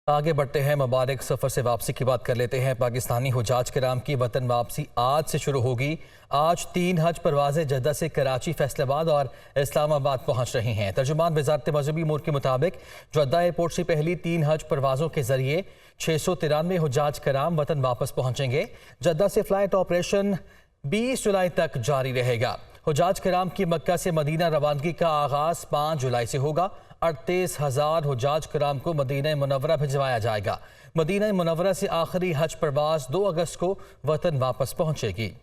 आगे बढ़ते हैं। मुबारक सफ़र से वापसी की बात कर लेते हैं। पाकिस्तानी हुजाज किराम की वतन वापसी आज से शुरू होगी। आज 3 हज परवाज़ें जद्दा से कराची, फैसलाबाद और इस्लामाबाद पहुँच रही हैं। तर्जुमान वज़ारत मज़हबी अमूर के मुताबिक जद्दा एयरपोर्ट से पहली 3 हज परवाज़ों के जरिए 693 हुजाज किराम वतन वापस पहुँचेंगे। जद्दा से फ़्लाइट ऑपरेशन 20 जुलाई तक जारी रहेगा। हुजाज किराम की मक्का से मदीना रवानगी का आगाज़ 5 जुलाई से होगा। 38,000 हुजाज किराम को मदीना मुनव्वरा भिजवाया जाएगा। मदीना मुनव्वरा से आखिरी हज परवाज़ 2 अगस्त को वतन वापस पहुंचेगी।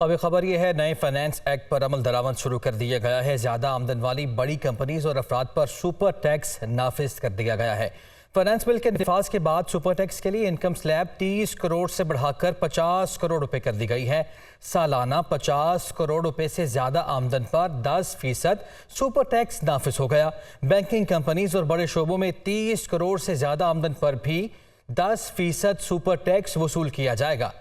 अब खबर यह है, नए फाइनेंस एक्ट पर अमल दरामद शुरू कर दिया गया है। ज़्यादा आमदन वाली बड़ी कंपनीज और अफराद पर सुपर टैक्स नाफिज कर दिया गया है। फाइनेंस बिल के निफाज के बाद सुपर टैक्स के लिए इनकम स्लैब 30 करोड़ से बढ़ाकर 50 करोड़ रुपए कर दी गई है। सालाना 50 करोड़ रुपए से ज्यादा आमदन पर 10% सुपर टैक्स नाफिज हो गया। बैंकिंग कंपनीज और बड़े शोबों में 30 करोड़ से ज्यादा आमदन पर भी 10% सुपर टैक्स वसूल किया जाएगा।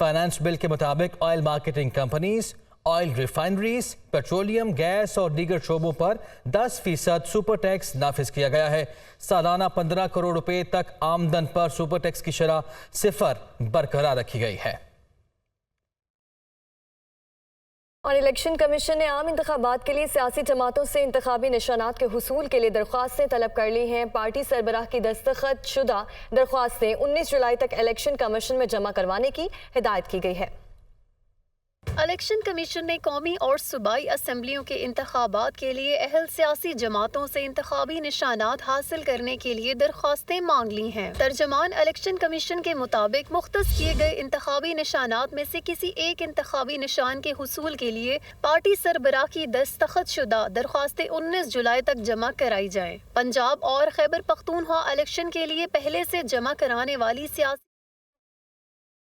फाइनेंस बिल के मुताबिक oil marketing companies, oil refineries, petroleum, gas और दीगर शोबों पर 10% सुपर टैक्स नाफिज किया गया है। सालाना 15 करोड़ रुपए तक आमदन पर सुपर टैक्स की शरह 0 बरकरार रखी गई है। और इलेक्शन कमीशन ने आम इंतखाबात के लिए सियासी जमातों से इंतखाबी निशानात के हुसूल के लिए दरख्वास्तें तलब कर ली हैं। पार्टी सरबराह की दस्तखत शुदा दरख्वास्तें 19 जुलाई तक इलेक्शन कमीशन में जमा करवाने की हिदायत की गई है। इलेक्शन कमीशन ने कौमी और सूबाई असम्बलियों के इंतखाबात के लिए अहल सियासी जमातों से इंतखाबी निशानात हासिल करने के लिए दरख्वास्तें मांग ली हैं। तर्जमान इलेक्शन कमीशन के मुताबिक मुख्तस किए गए इंतखाबी निशानात में से किसी एक इंतखाबी निशान के हुसूल के लिए पार्टी सरबराह की दस्तखत शुदा दरख्वास्तें 19 जुलाई तक जमा कराई जाएं। पंजाब और खैबर पख्तूनख्वा इलेक्शन के लिए पहले से जमा कराने वाली सियासी।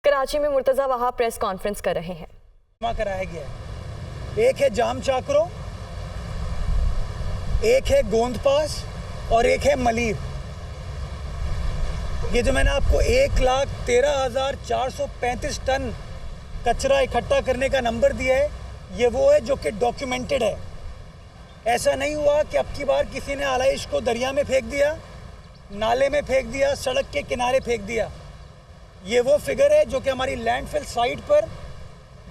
कराची में मुर्तज़ा वहाब प्रेस कॉन्फ्रेंस कर रहे हैं। कराया गया है, एक है जाम चाकरो, एक है गोंद पास और एक है मलीर। ये जो मैंने आपको 1,13,435 टन कचरा इकट्ठा करने का नंबर दिया है, ये वो है जो कि डॉक्यूमेंटेड है। ऐसा नहीं हुआ कि अब की बार किसी ने आलाइश को दरिया में फेंक दिया, नाले में फेंक दिया, सड़क के किनारे फेंक दिया। ये वो फिगर है जो कि हमारी लैंडफिल साइट पर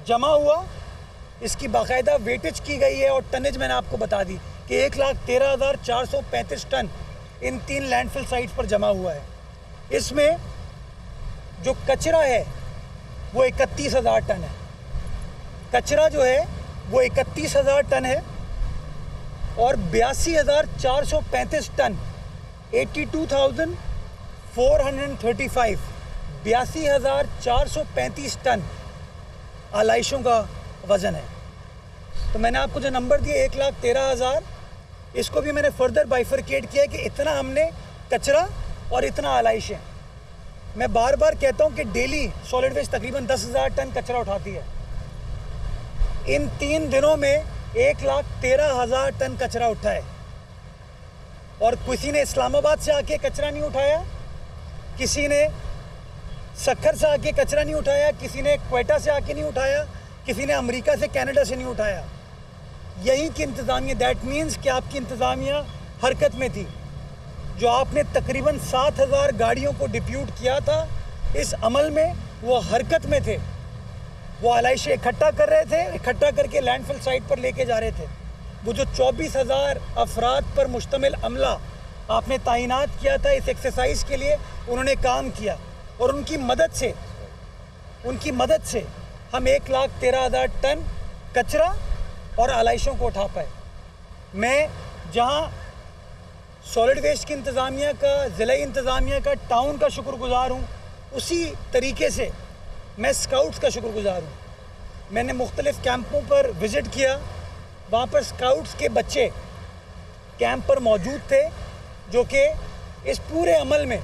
जमा हुआ। इसकी बाकायदा वेटेज की गई है और टनेज मैंने आपको बता दी कि 1,13,435 टन इन 3 लैंडफिल साइट्स पर जमा हुआ है। इसमें जो कचरा है वो 31,000 टन है। कचरा जो है वो 31,000 टन है और 82,435 टन 82,435 82,435 टन आलाइशों का वज़न है। तो मैंने आपको जो नंबर दिया 1,13,000, इसको भी मैंने फर्दर बाइफरकेट किया कि इतना हमने कचरा और इतना आलाइशें। मैं बार बार कहता हूँ कि डेली सॉलिड वेस्ट तकरीबन 10,000 टन कचरा उठाती है। इन 3 दिनों में 1,13,000 टन कचरा उठा है। और किसी ने इस्लामाबाद से आके कचरा नहीं उठाया, किसी ने सक्खर से आके कचरा नहीं उठाया, किसी ने क्वेटा से आके नहीं उठाया, किसी ने अमेरिका से, कनाडा से नहीं उठाया। यही की इंतज़ामिया, दैट मीन्स कि आपकी इंतज़ामिया हरकत में थी। जो आपने तकरीबन 7,000 गाड़ियों को डिप्यूट किया था, इस अमल में वो हरकत में थे। वो आलाइशें इकट्ठा कर रहे थे, इकट्ठा करके लैंडफिल साइट पर लेके जा रहे थे। वो जो 24,000 अफराद पर मुश्तमिल अमला आपने तैनात किया था इस एक्सरसाइज के लिए, उन्होंने काम किया और उनकी मदद से हम 1,13,000 टन कचरा और आलाइशों को उठा पाए। मैं जहां सॉलिड वेस्ट की इंतज़ामिया का, ज़िला इंतज़ामिया का, टाउन का शुक्रगुज़ार हूं, उसी तरीके से मैं स्काउट्स का शुक्रगुज़ार हूं। मैंने मुख्तलिफ़ कैंपों पर विज़िट किया, वहाँ पर स्काउट्स के बच्चे कैंप पर मौजूद थे जो कि इस पूरे अमल में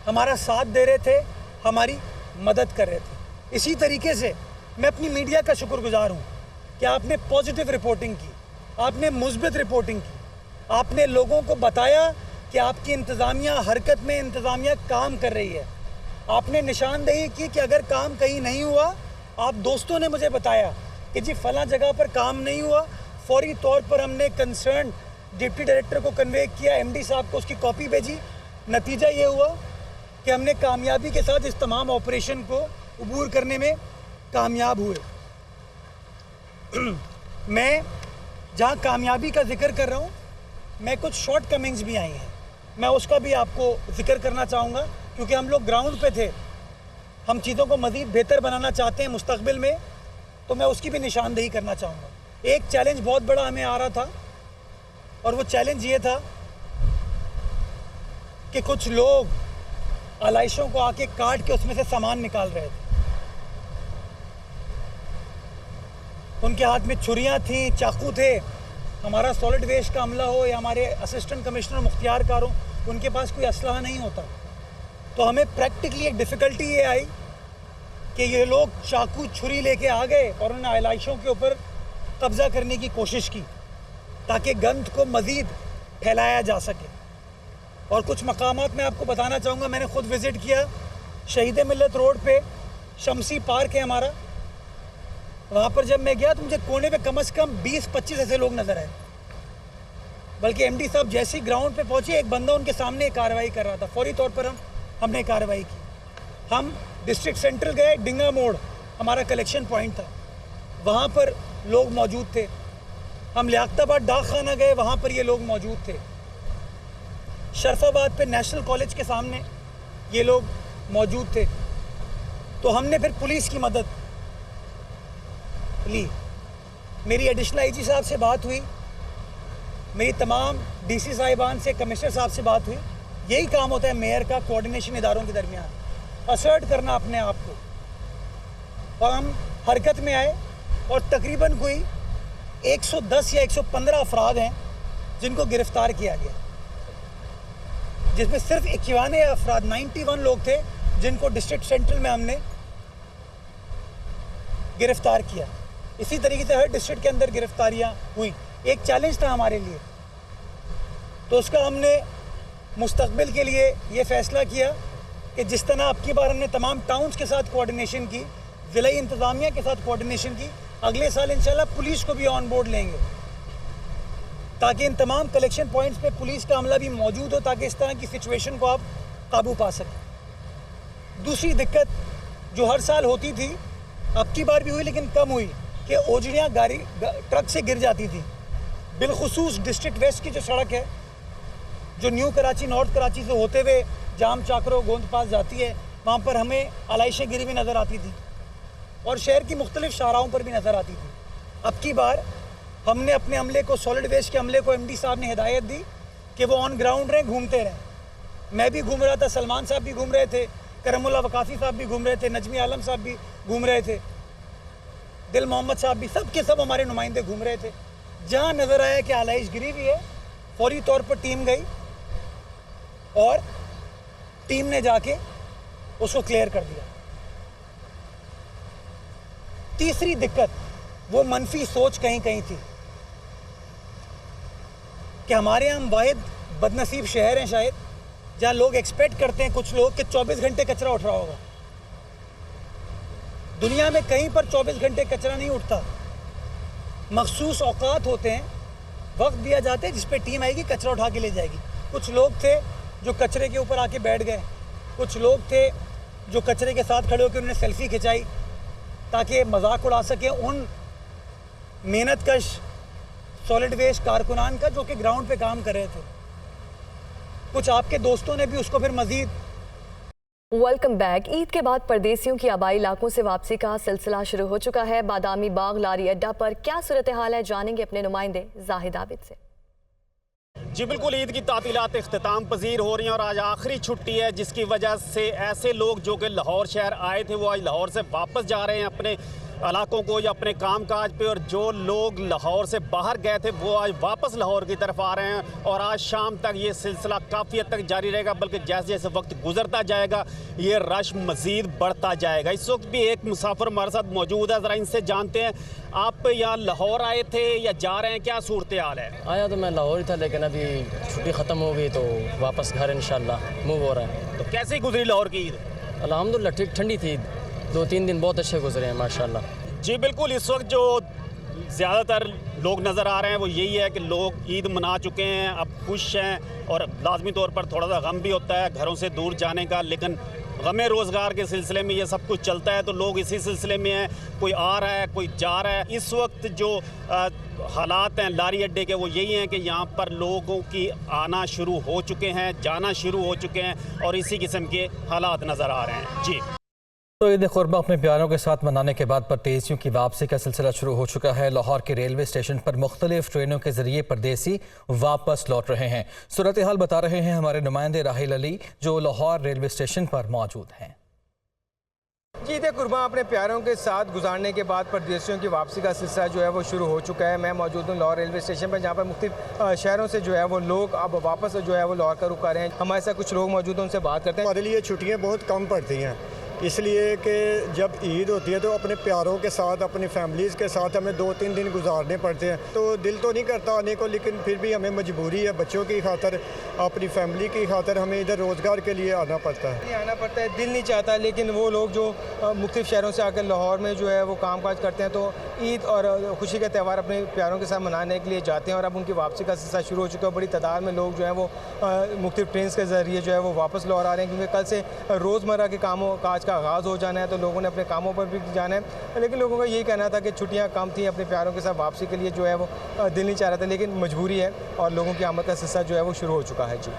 हमारा साथ दे रहे थे, हमारी मदद कर रहे थे। इसी तरीके से मैं अपनी मीडिया का शुक्रगुज़ार हूँ कि आपने पॉजिटिव रिपोर्टिंग की, आपने मुस्बित रिपोर्टिंग की, आपने लोगों को बताया कि आपकी इंतज़ामिया हरकत में, इंतज़ामिया काम कर रही है। आपने निशानदेही की कि अगर काम कहीं नहीं हुआ, आप दोस्तों ने मुझे बताया कि जी फ़लाँ जगह पर काम नहीं हुआ, फौरी तौर पर हमने कंसर्न डिप्टी डायरेक्टर को कन्वे किया, एमडी साहब को उसकी कॉपी भेजी। नतीजा ये हुआ कि हमने कामयाबी के साथ इस तमाम ऑपरेशन को अबूर करने में कामयाब हुए। मैं जहाँ कामयाबी का जिक्र कर रहा हूँ, मैं कुछ शॉर्ट कमिंग्स भी आई हैं, मैं उसका भी आपको जिक्र करना चाहूँगा, क्योंकि हम लोग ग्राउंड पे थे, हम चीज़ों को मज़ीद बेहतर बनाना चाहते हैं मुस्तकबिल में, तो मैं उसकी भी निशानदेही करना चाहूँगा। एक चैलेंज बहुत बड़ा हमें आ रहा था, और वो चैलेंज ये था कि कुछ लोग आलाइशों को आके काट के उसमें से सामान निकाल रहे थे। उनके हाथ में छुरियाँ थी, चाकू थे। हमारा सॉलिड वेस्ट का अमला हो या हमारे असिस्टेंट कमिश्नर मुख्तियार कार हो, उनके पास कोई असलहा नहीं होता। तो हमें प्रैक्टिकली एक डिफ़िकल्टी ये आई कि ये लोग चाकू छुरी लेके आ गए और उन्होंने आलाइशों के ऊपर कब्ज़ा करने की कोशिश की ताकि गंद को मज़ीद फैलाया जा सके। और कुछ मकामात मैं आपको बताना चाहूँगा, मैंने ख़ुद विज़िट किया। शहीद मिल्लत रोड पे शमसी पार्क है हमारा, वहाँ पर जब मैं गया तो मुझे कोने पे कम से कम 20-25 ऐसे लोग नज़र आए। बल्कि एमडी साहब जैसे ही ग्राउंड पे पहुँचे, एक बंदा उनके सामने कार्रवाई कर रहा था। फौरी तौर पर हमने कार्रवाई की। हम डिस्ट्रिक्ट सेंट्रल गए, डिंगा मोड़ हमारा कलेक्शन पॉइंट था, वहाँ पर लोग मौजूद थे। हम लियाकताबाद डाक खाना गए, वहाँ पर ये लोग मौजूद थे। शरफाबाद पे नेशनल कॉलेज के सामने ये लोग मौजूद थे। तो हमने फिर पुलिस की मदद ली। मेरी एडिशनल आईजी साहब से बात हुई, मेरी तमाम डीसी साहिबान से, कमिश्नर साहब से बात हुई। यही काम होता है मेयर का, कोऑर्डिनेशन इदारों के दरमियान, असर्ट करना अपने आप को। और हम हरकत में आए और तकरीबन कोई 110 या 115 अफराद हैं जिनको गिरफ्तार किया गया, जिसमें सिर्फ 51 अफराद 91 लोग थे जिनको डिस्ट्रिक्ट सेंट्रल में हमने गिरफ्तार किया। इसी तरीके से हर डिस्ट्रिक्ट के अंदर गिरफ्तारियां हुई। एक चैलेंज था हमारे लिए, तो उसका हमने मुस्तकबिल के लिए ये फ़ैसला किया कि जिस तरह अब की बार हमने तमाम टाउन्स के साथ कोऑर्डिनेशन की, ज़िलाई इंतज़ामिया के साथ कोऑर्डिनेशन की, अगले साल इंशाल्लाह पुलिस को भी ऑन बोर्ड लेंगे ताकि इन तमाम कलेक्शन पॉइंट्स पे पुलिस का अमला भी मौजूद हो, ताकि इस तरह की सिचुएशन को आप काबू पा सकें। दूसरी दिक्कत जो हर साल होती थी, अब की बार भी हुई लेकिन कम हुई, कि ओजड़ियाँ ट्रक से गिर जाती थी। बिलखुसूस डिस्ट्रिक्ट वेस्ट की जो सड़क है, जो न्यू कराची नॉर्थ कराची से होते हुए जाम चाकरो गोंद पास जाती है, वहाँ पर हमें आलाइशें गिरी भी नज़र आती थी और शहर की मुख्तलिफ शाहराहों पर भी नज़र आती थी। अब की बार हमने अपने अमले को, सॉलिड वेस्ट के अमले को, एमडी साहब ने हिदायत दी कि वो ऑन ग्राउंड रहें, घूमते रहें। मैं भी घूम रहा था, सलमान साहब भी घूम रहे थे, करमुल्ला वकासी साहब भी घूम रहे थे, नजमी आलम साहब भी घूम रहे थे, दिल मोहम्मद साहब भी, सब के सब हमारे नुमाइंदे घूम रहे थे। जहाँ नज़र आया कि आलाइश गिरी हुई है, फौरी तौर पर टीम गई और टीम ने जाके उसको क्लियर कर दिया। तीसरी दिक्कत वो मनफी सोच कहीं कहीं थी कि हमारे यहाँ हम वाहिद बदनसीब शहर हैं शायद, जहाँ लोग एक्सपेक्ट करते हैं कुछ लोग कि 24 घंटे कचरा उठ रहा होगा। दुनिया में कहीं पर 24 घंटे कचरा नहीं उठता। मखसूस औकात होते हैं, वक्त दिया जाता है जिस पे टीम आएगी, कचरा उठा के ले जाएगी। कुछ लोग थे जो कचरे के ऊपर आके बैठ गए, कुछ लोग थे जो कचरे के साथ खड़े होकर उन्होंने सेल्फी खिंचाई ताकि मजाक उड़ा सकें उन मेहनतकश सॉलिड वेस्ट कारकुनान का जो कि ग्राउंड पे काम कर रहे थे। कुछ आपके दोस्तों ने भी उसको फिर मजीद। Welcome back. ईद के बाद परदेसियों की आबाई इलाकों से वापसी का सिलसिला शुरू हो चुका है। बादामी बाग लारी अड्डा पर क्या सूरत हाल है, जानेंगे अपने नुमाइंदे जाहिद आबिद से। जी बिल्कुल, ईद की तातीलात इख्तिताम पजीर हो रही हैं और आज आखिरी छुट्टी है, जिसकी वजह से ऐसे लोग जो कि लाहौर शहर आए थे वो आज लाहौर से वापस जा रहे हैं अपने इलाकों को या अपने काम काज पे, और जो लोग लाहौर से बाहर गए थे वो आज वापस लाहौर की तरफ आ रहे हैं। और आज शाम तक ये सिलसिला काफ़ी हद तक जारी रहेगा, बल्कि जैसे जैसे वक्त गुजरता जाएगा ये रश मज़ीद बढ़ता जाएगा। इस वक्त भी एक मुसाफिर हमारे साथ मौजूद है, ज़रा इनसे जानते हैं, आप यहाँ लाहौर आए थे या जा रहे हैं, क्या सूरत हाल है? आया तो मैं लाहौर ही था, लेकिन अभी छुट्टी ख़त्म हो गई तो वापस घर इंशाल्लाह मूव हो रहा है। तो कैसे गुजरी लाहौर की ईद? अल्हम्दुलिल्लाह ठीक, ठंडी थी, 2-3 दिन बहुत अच्छे गुजरे हैं माशाल्लाह। जी बिल्कुल, इस वक्त जो ज़्यादातर लोग नज़र आ रहे हैं वो यही है कि लोग ईद मना चुके हैं, अब खुश हैं और लाजमी तौर पर थोड़ा सा गम भी होता है घरों से दूर जाने का, लेकिन गमे रोज़गार के सिलसिले में ये सब कुछ चलता है तो लोग इसी सिलसिले में हैं, कोई आ रहा है कोई जा रहा है। इस वक्त जो हालात हैं लारी अड्डे के वो यही हैं कि यहाँ पर लोगों की आना शुरू हो चुके हैं, जाना शुरू हो चुके हैं और इसी किस्म के हालात नज़र आ रहे हैं। जी तो ईद कुर्बा अपने प्यारों के साथ मनाने के बाद परदेसियों की वापसी का सिलसिला शुरू हो चुका है। लाहौर के रेलवे स्टेशन पर मुख्तलिफ ट्रेनों के जरिए परदेसी वापस लौट रहे हैं। सूरत हाल बता रहे हैं हमारे नुमाइंदे राहिल अली जो लाहौर रेलवे स्टेशन पर मौजूद हैं। ईद कुर्बान अपने प्यारों के साथ गुजारने के बाद परदेसियों की वापसी का सिलसिला जो है वो शुरू हो चुका है। मैं मौजूद हूँ लाहौर रेलवे स्टेशन पर जहाँ पर मुख्तलिफ शहरों से जो है वो लोग अब वापस जो है वो लाहौर का रुख कर रहे हैं। हमारे साथ कुछ लोग मौजूद हैं, उनसे बात करते हैं। हमारे लिए छुट्टियाँ बहुत कम पड़ती हैं, इसलिए कि जब ईद होती है तो अपने प्यारों के साथ अपनी फैमिलीज़ के साथ हमें 2-3 दिन गुजारने पड़ते हैं। तो दिल तो नहीं करता आने को, लेकिन फिर भी हमें मजबूरी है, बच्चों की खातर अपनी फैमिली की खातर हमें इधर रोज़गार के लिए आना पड़ता है। दिल नहीं चाहता, लेकिन वो लोग जो मुख्तलिफ शहरों से आकर लाहौर में जो है वो काम काज करते हैं तो ईद और खुशी का त्यौहार अपने प्यारों के साथ मनाने के लिए जाते हैं और अब उनकी वापसी का सिलसिला शुरू हो चुका है। बड़ी तादाद में लोग जो है वो मुख्तलिफ ट्रेन के ज़रिए जो है वो वापस लाहौर आ रहे हैं, क्योंकि कल से रोज़मर्रा के कामों काज का आगाज़ हो जाना है तो लोगों ने अपने कामों पर भी जाना है। लेकिन लोगों का यही कहना था कि छुट्टियां कम थी, अपने प्यारों के साथ वापसी के लिए जो है वो दिल नहीं चाह रहा था, लेकिन मजबूरी है और लोगों की आमद का सिलसिला जो है वो शुरू हो चुका है। जी।